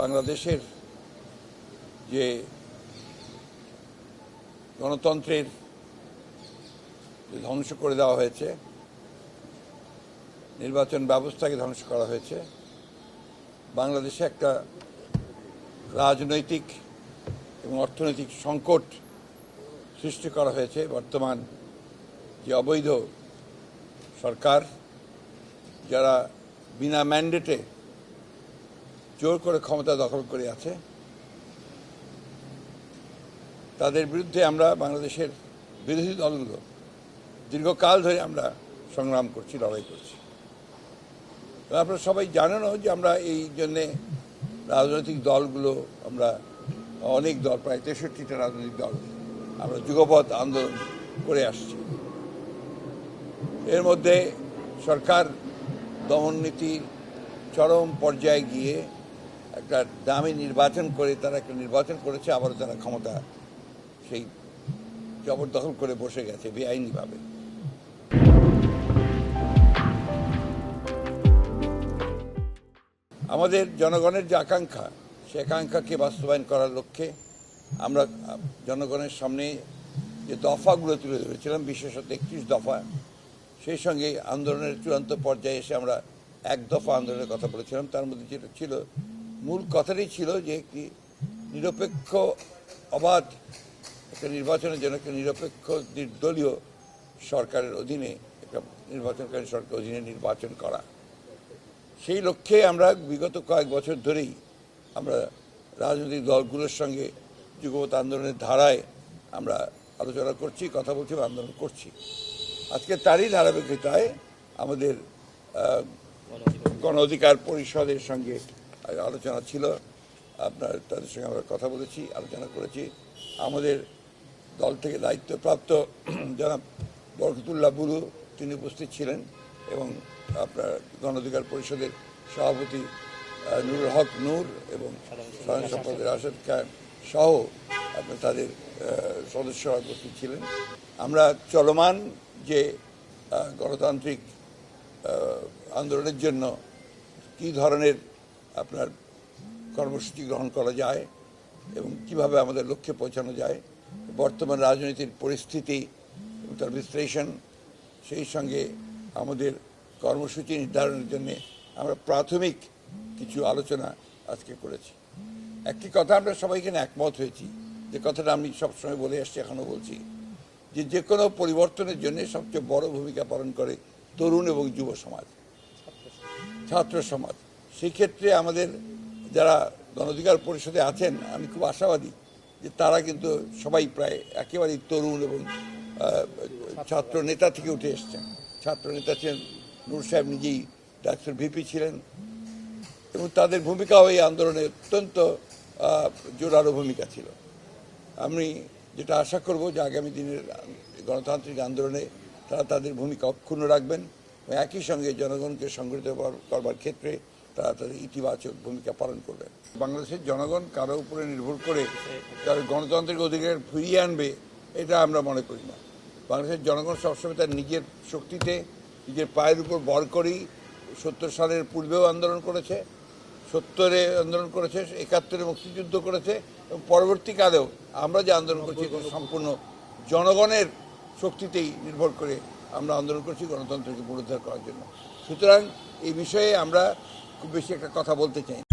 বাংলাদেশের যে গণতন্ত্রের যে ধ্বংস করে দেওয়া হয়েছে, নির্বাচন ব্যবস্থাকে ধ্বংস করা হয়েছে, বাংলাদেশে একটা রাজনৈতিক এবং অর্থনৈতিক সংকট সৃষ্টি করা হয়েছে। বর্তমান যে অবৈধ সরকার, যারা বিনা ম্যান্ডেটে জোর করে ক্ষমতা দখল করে আছে, তাদের বিরুদ্ধে আমরা বাংলাদেশের বিরোধী দলগুলো দীর্ঘকাল ধরে আমরা সংগ্রাম করছি, লড়াই করছি। আপনারা সবাই জানেনও যে আমরা এই জন্যে রাজনৈতিক দলগুলো, আমরা অনেক দল, প্রায় 63টা রাজনৈতিক দল আমরা যুগপৎ আন্দোলন করে আসছি। এর মধ্যে সরকার দমননীতি চরম পর্যায়ে গিয়ে একটা দামি নির্বাচন করে তারা একটা নির্বাচন করেছে, আবারও তারা ক্ষমতা সেই জবরদখল করে বসে গেছে বেআইনিভাবে। আমাদের জনগণের যে আকাঙ্ক্ষা, সে আকাঙ্ক্ষাকে বাস্তবায়ন করার লক্ষ্যে আমরা জনগণের সামনে যে দফাগুলো তুলে ধরেছিলাম, বিশেষত 31 দফা, সেই সঙ্গে আন্দোলনের চূড়ান্ত পর্যায়ে এসে আমরা 1 দফা আন্দোলনের কথা বলেছিলাম। তার মধ্যে যেটা ছিল, মূল কথাটাই ছিল যে একটি নিরপেক্ষ অবাধ একটা নির্বাচনের জন্য একটা নিরপেক্ষ নির্দলীয় সরকারের অধীনে, একটা নির্বাচনকারী সরকারের অধীনে নির্বাচন করা। সেই লক্ষ্যে আমরা বিগত কয়েক বছর ধরেই আমরা রাজনৈতিক দলগুলোর সঙ্গে যুগপৎ আন্দোলনের ধারায় আমরা আলোচনা করছি, কথা বলছি, আন্দোলন করছি। আজকে তারই ধারাবাহিকতায় আমাদের গণ অধিকার পরিষদের সঙ্গে আলোচনা ছিল। তাদের সঙ্গে আমরা কথা বলেছি, আলোচনা করেছি। আমাদের দল থেকে দায়িত্বপ্রাপ্ত জনাব বরকতুল্লাহ বুলু তিনি উপস্থিত ছিলেন, এবং আপনার গণ অধিকার পরিষদের সভাপতি নুরুল হক নূর এবং সাধারণ সম্পাদক রাশেদ খান সহ আপনার তাদের সদস্যরা উপস্থিত ছিলেন। আমরা চলমান যে গণতান্ত্রিক আন্দোলনের জন্য কী ধরনের আপনার কর্মসূচি গ্রহণ করা যায় এবং কিভাবে আমাদের লক্ষ্যে পৌঁছানো যায়, বর্তমান রাজনীতির পরিস্থিতি এবং তার বিশ্লেষণ, সেই সঙ্গে আমাদের কর্মসূচি নির্ধারণের জন্য আমরা প্রাথমিক কিছু আলোচনা আজকে করেছি। একটি কথা আমরা সবাই এখানে একমত হয়েছি, যে কথাটা আমি সবসময় বলে আসছি, এখনও বলছি, যে কোনো পরিবর্তনের জন্য সবচেয়ে বড় ভূমিকা পালন করে তরুণ এবং যুব সমাজ, ছাত্র সমাজ। সেই ক্ষেত্রে আমাদের যারা গণ অধিকার পরিষদে আছেন, আমি খুব আশাবাদী যে তারা কিন্তু সবাই প্রায় একেবারেই তরুণ এবং ছাত্র নেতা থেকে উঠে এসছেন। ছাত্র নেতা ছিলেন নূর সাহেব, নিজেই ডাক্তার ভিপি ছিলেন, এবং তাদের ভূমিকাও এই আন্দোলনে অত্যন্ত জোরালো ভূমিকা ছিল। আমি যেটা আশা করব যে আগামী দিনের গণতান্ত্রিক আন্দোলনে তারা তাদের ভূমিকা অক্ষুণ্ণ রাখবেন, এবং একই সঙ্গে জনগণকে সংগঠিত করবার ক্ষেত্রে তারা তাদের ইতিবাচক ভূমিকা পালন করবেন। বাংলাদেশের জনগণ কারো উপরে নির্ভর করে তার গণতান্ত্রিক অধিকার ফিরিয়ে আনবে, এটা আমরা মনে করি না। বাংলাদেশের জনগণ সবসময় তার নিজের শক্তিতে, নিজের পায়ের উপর ভর করেই 70 সালের পূর্বেও আন্দোলন করেছে, 70-এ আন্দোলন করেছে, 71-এ মুক্তিযুদ্ধ করেছে, এবং পরবর্তীকালেও আমরা যে আন্দোলন করছি সম্পূর্ণ জনগণের শক্তিতেই নির্ভর করে আমরা আন্দোলন করছি গণতন্ত্রকে পুনরুদ্ধার করার জন্য। সুতরাং এই বিষয়ে আমরা খুব বেশি একটা কথা বলতে চাই না।